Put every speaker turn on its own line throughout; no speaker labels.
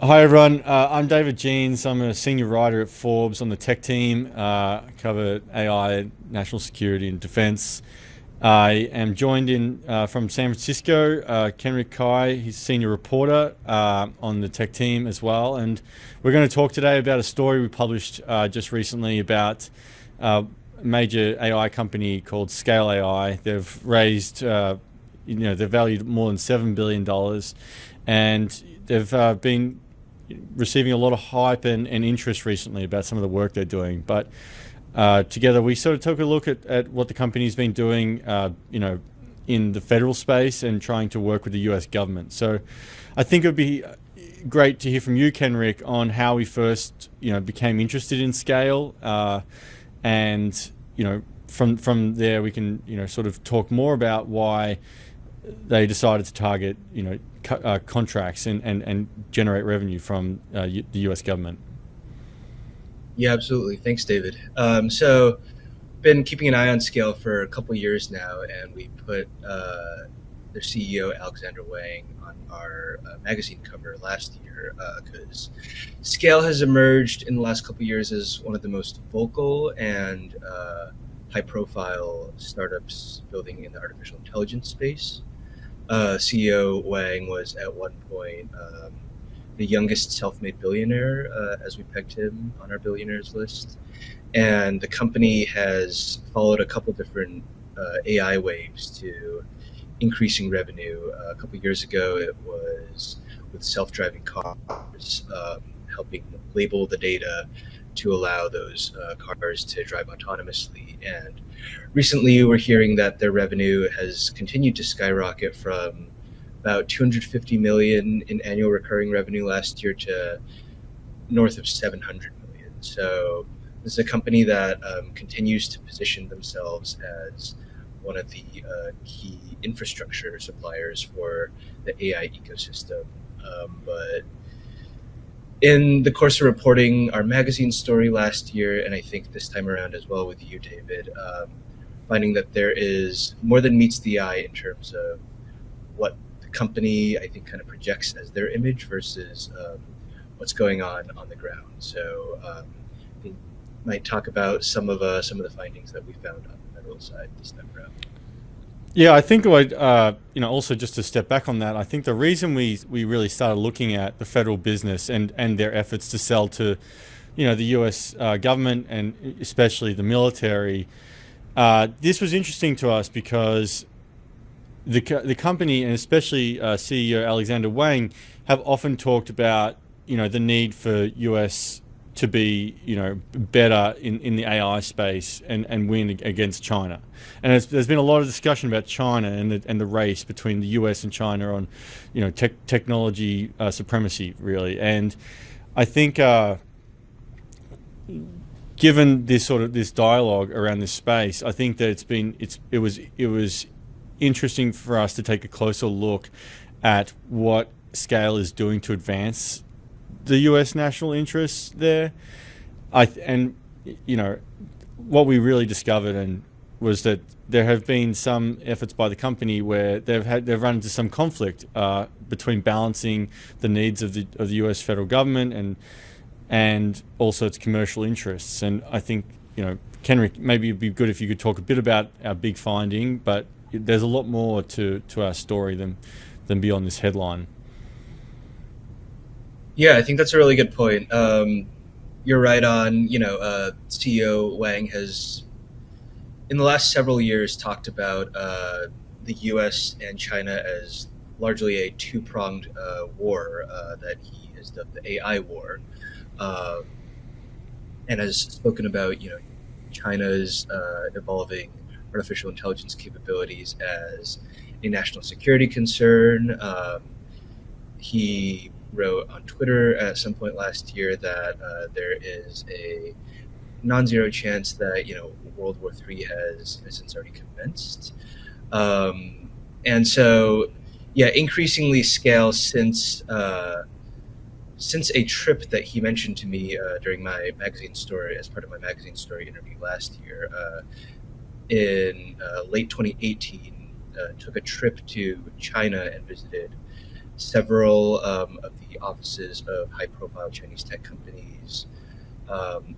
Hi everyone, I'm David Jeans. I'm a senior writer at Forbes on the tech team. Cover AI, national security, and defense. I am joined in from San Francisco, Kenrick Kai. He's senior reporter on the tech team as well, and we're going to talk today about a story we published just recently about a major AI company called Scale AI. They've raised, they're valued more than $7 billion, and they've been receiving a lot of hype and interest recently about some of the work they're doing. But together we sort of took a look at what the company's been doing, in the federal space and trying to work with the US government. So I think it would be great to hear from you, Kenrick, on how we first, became interested in Scale. And, from there we can, sort of talk more about why they decided to target, contracts and generate revenue from the U.S. government.
Yeah, absolutely. Thanks, David. So, been keeping an eye on Scale for a couple years now, and we put their CEO Alexandr Wang on our magazine cover last year because Scale has emerged in the last couple years as one of the most vocal and high-profile startups building in the artificial intelligence space. CEO Wang was at one point the youngest self-made billionaire, as we pegged him on our billionaires list. And the company has followed a couple different AI waves to increasing revenue. A couple years ago, it was with self-driving cars, helping label the data to allow those cars to drive autonomously. And recently, we're hearing that their revenue has continued to skyrocket from about 250 million in annual recurring revenue last year to north of 700 million. So this is a company that continues to position themselves as one of the key infrastructure suppliers for the AI ecosystem. But in the course of reporting our magazine story last year, and I think this time around as well with you, David, finding that there is more than meets the eye in terms of what the company, I think, kind of projects as their image versus what's going on the ground. So I think might talk about some of the findings that we found on the federal side this time around.
Yeah, I think also just to step back on that, I think the reason we really started looking at the federal business and their efforts to sell to, the U.S. Government and especially the military, this was interesting to us because the company and especially CEO Alexandr Wang have often talked about, the need for US to be, better in the AI space and win against China. And there's been a lot of discussion about China and the race between the US and China on, technology supremacy, really. And I think given this dialogue around this space, I think that it was interesting for us to take a closer look at what Scale is doing to advance the U.S. national interests there. What we really discovered was that there have been some efforts by the company where they've run into some conflict between balancing the needs of the U.S. federal government and also its commercial interests. And I think, Kenrick, maybe it'd be good if you could talk a bit about our big finding, but there's a lot more to our story than beyond this headline.
Yeah, I think that's a really good point. You're right on. CEO Wang has, in the last several years, talked about the U.S. and China as largely a two-pronged war that he has dubbed the AI war, and has spoken about China's evolving artificial intelligence capabilities as a national security concern. He wrote on Twitter at some point last year that there is a non-zero chance that World War III has since already commenced, and so yeah, increasingly Scale since a trip that he mentioned to me during my magazine story as part of my magazine story interview last year. In late 2018, took a trip to China and visited several of the offices of high-profile Chinese tech companies,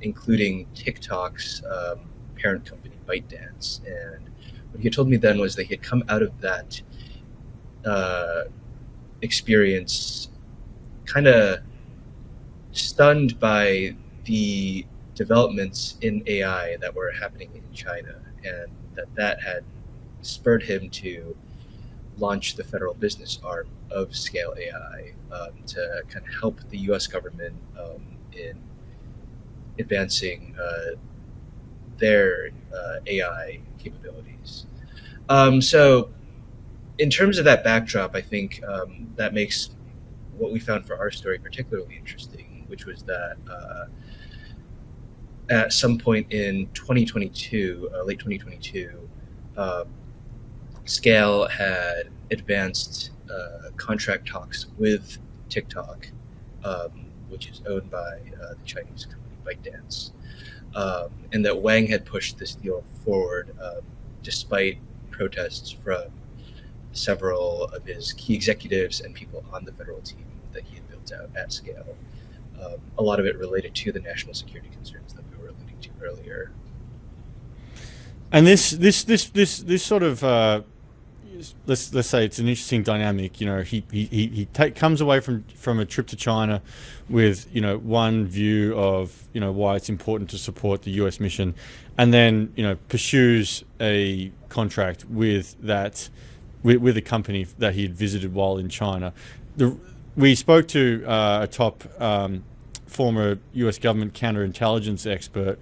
including TikTok's parent company, ByteDance. And what he had told me then was that he had come out of that experience kind of stunned by the developments in AI that were happening in China, and that had spurred him to launch the federal business arm of Scale AI to kind of help the U.S. government in advancing their AI capabilities. So in terms of that backdrop, I think that makes what we found for our story particularly interesting, which was that at some point in 2022, late 2022, Scale had advanced contract talks with TikTok, which is owned by the Chinese company ByteDance, and that Wang had pushed this deal forward despite protests from several of his key executives and people on the federal team that he had built out at Scale. A lot of it related to the national security concerns that we were alluding to earlier.
And this sort of let's say it's an interesting dynamic. He comes away from a trip to China with one view of why it's important to support the U.S. mission, and then pursues a contract with a company that he had visited while in China. We spoke to a top former U.S. government counterintelligence expert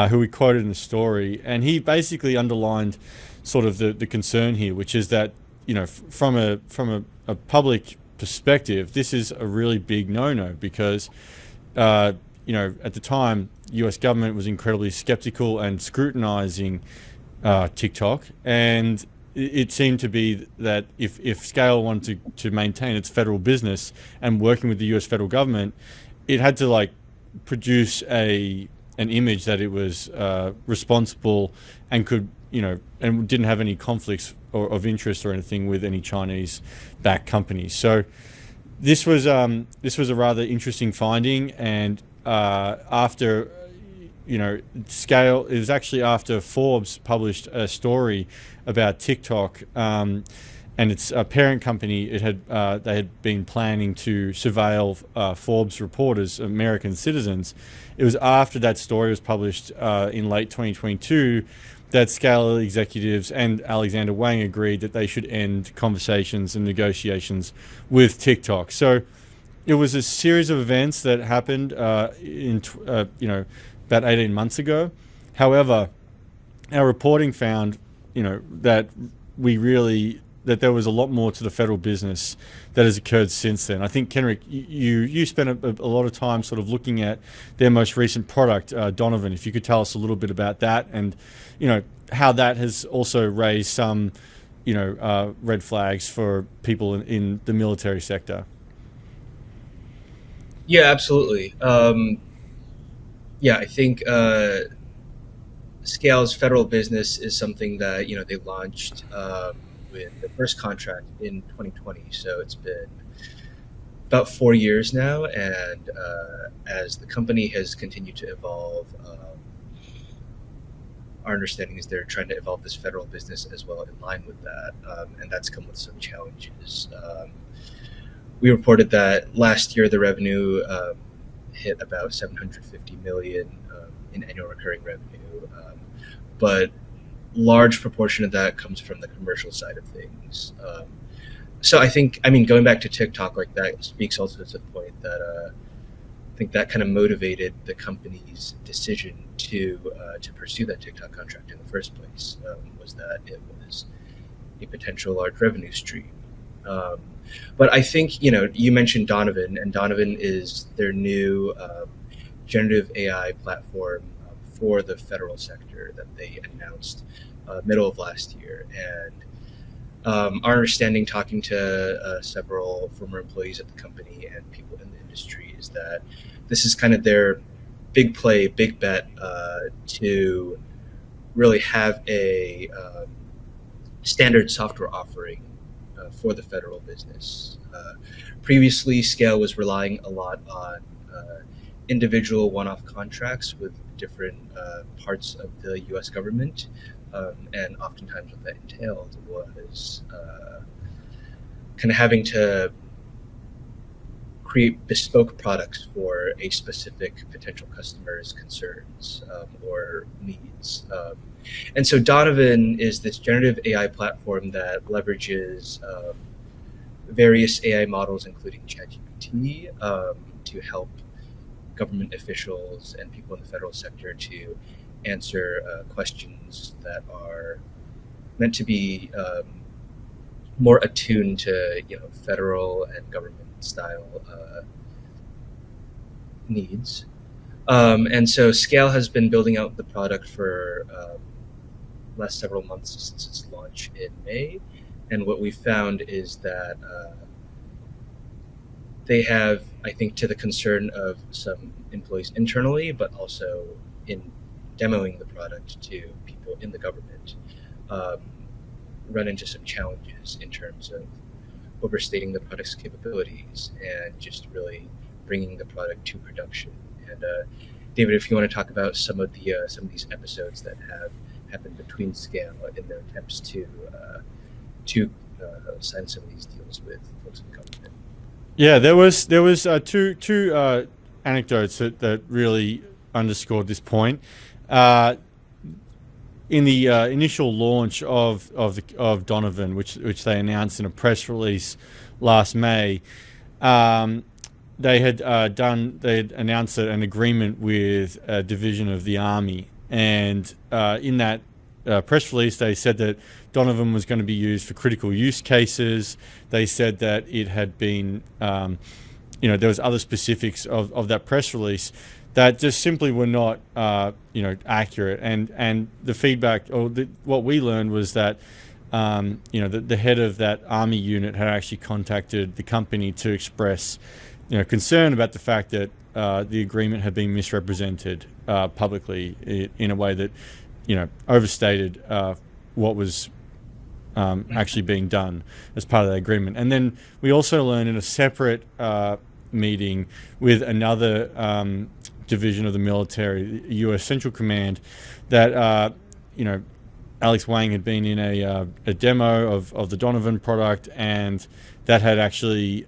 who we quoted in the story, and he basically underlined sort of the concern here, which is that from a public perspective, this is a really big no-no because at the time, U.S. government was incredibly skeptical and scrutinizing TikTok, and it seemed to be that if Scale wanted to maintain its federal business and working with the U.S. federal government, it had to produce an image that it was responsible and could and didn't have any conflicts of interest or anything with any Chinese-backed companies. So this was a rather interesting finding, and after Scale, it was actually after Forbes published a story about TikTok and its parent company. They had been planning to surveil Forbes reporters, American citizens. It was after that story was published in late 2022 that Scale executives and Alexandr Wang agreed that they should end conversations and negotiations with TikTok. So it was a series of events that happened about 18 months ago. However, our reporting found that there was a lot more to the federal business that has occurred since then. I think, Kenrick, you spent a lot of time sort of looking at their most recent product, Donovan. If you could tell us a little bit about that and how that has also raised some red flags for people in the military sector.
Yeah, absolutely. I think Scale's federal business is something that they launched with the first contract in 2020. So it's been about 4 years now, and as the company has continued to evolve, our understanding is they're trying to evolve this federal business as well in line with that, and that's come with some challenges. We reported that last year the revenue hit about $750 million in annual recurring revenue, but large proportion of that comes from the commercial side of things. So I think, going back to TikTok, that speaks also to the point that I think that kind of motivated the company's decision to pursue that TikTok contract in the first place, was that it was a potential large revenue stream. But I think, you mentioned Donovan, and Donovan is their new generative AI platform for the federal sector that they announced middle of last year. And our understanding, talking to several former employees at the company and people in the industry, is that this is kind of their big play, big bet to really have a standard software offering for the federal business. Previously, Scale was relying a lot on individual one-off contracts with different parts of the U.S. government, and oftentimes what that entailed was kind of having to create bespoke products for a specific potential customer's concerns or needs. And so Donovan is this generative AI platform that leverages various AI models, including ChatGPT, to help government officials and people in the federal sector to answer questions that are meant to be more attuned to federal and government style needs. And so Scale has been building out the product for last several months since its launch in May. And what we found is that they have, I think, to the concern of some employees internally, but also in demoing the product to people in the government, run into some challenges in terms of overstating the product's capabilities and just really bringing the product to production. And David, if you want to talk about some of these episodes that have happened between Scale in their attempts to sign some of these deals with folks in the government.
Yeah, there was two anecdotes that really underscored this point. In the initial launch of Donovan, which they announced in a press release last May, they had announced an agreement with a division of the Army, and in that press release they said that Donovan was going to be used for critical use cases. They said that it had been, there was other specifics of that press release that just simply were not, accurate. And the feedback, or what we learned was that, the head of that Army unit had actually contacted the company to express, concern about the fact that the agreement had been misrepresented publicly in a way that, overstated what was actually being done as part of the agreement. And then we also learned in a separate meeting with another division of the military, U.S. Central Command, that Alex Wang had been in a demo of the Donovan product, and that had actually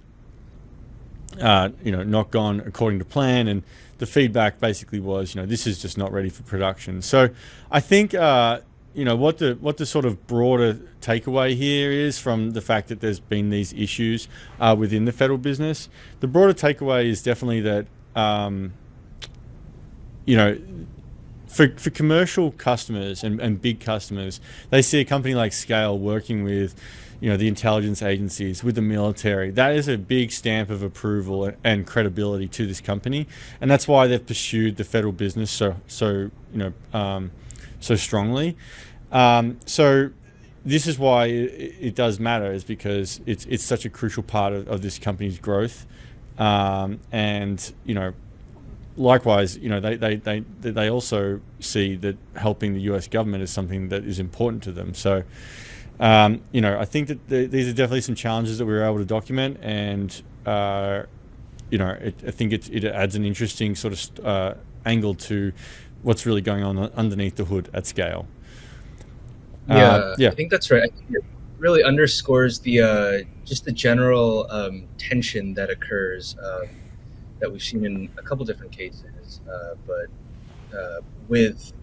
not gone according to plan. And the feedback basically was, this is just not ready for production. So I think what the sort of broader takeaway here is from the fact that there's been these issues within the federal business. The broader takeaway is definitely that for commercial customers and big customers, they see a company like Scale working with the intelligence agencies, with the military. That is a big stamp of approval and credibility to this company, and that's why they've pursued the federal business so strongly. So this is why it does matter, is because it's such a crucial part of this company's growth, and likewise, they also see that helping the U.S. government is something that is important to them. So, I think that these are definitely some challenges that we were able to document, and I think it adds an interesting sort of angle to what's really going on underneath the hood at Scale.
I think that's right. I think it really underscores the just the general tension that occurs that we've seen in a couple different cases, but with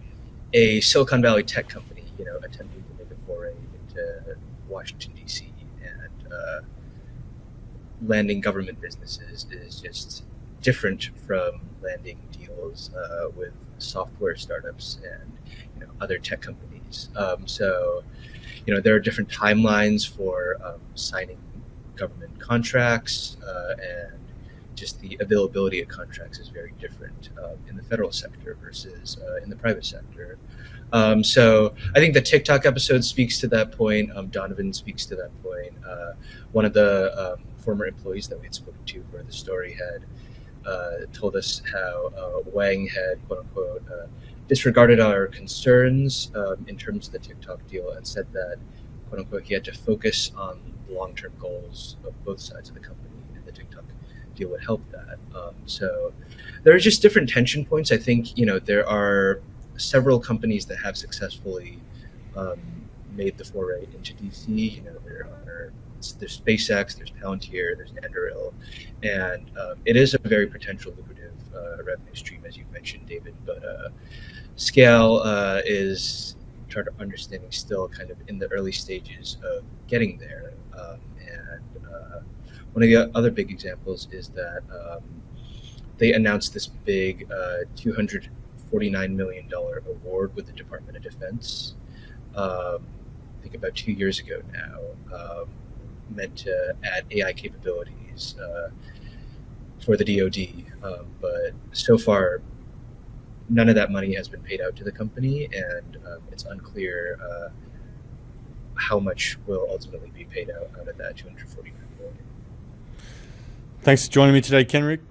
a Silicon Valley tech company, attempting to make a foray into Washington, D.C. and landing government businesses is just different from landing deals with software startups and other tech companies. So there are different timelines for signing government contracts, and just the availability of contracts is very different in the federal sector versus in the private sector. So I think the TikTok episode speaks to that point. Donovan speaks to that point. One of the former employees that we had spoken to for the story had told us how Wang had, quote unquote, disregarded our concerns in terms of the TikTok deal, and said that, quote unquote, he had to focus on the long-term goals of both sides of the company. And the TikTok deal would help that. So there are just different tension points. I think there are several companies that have successfully made the foray into DC. There's SpaceX, there's Palantir, there's Anduril, and it is a very potential lucrative revenue stream, as you mentioned, David. But scale is, trying to understanding, still kind of in the early stages of getting there. One of the other big examples is that they announced this big $249 million award with the Department of Defense. I think about 2 years ago now, meant to add AI capabilities for the DoD. But so far, none of that money has been paid out to the company, and it's unclear how much will ultimately be paid out of that $249 million.
Thanks for joining me today, Kenrick.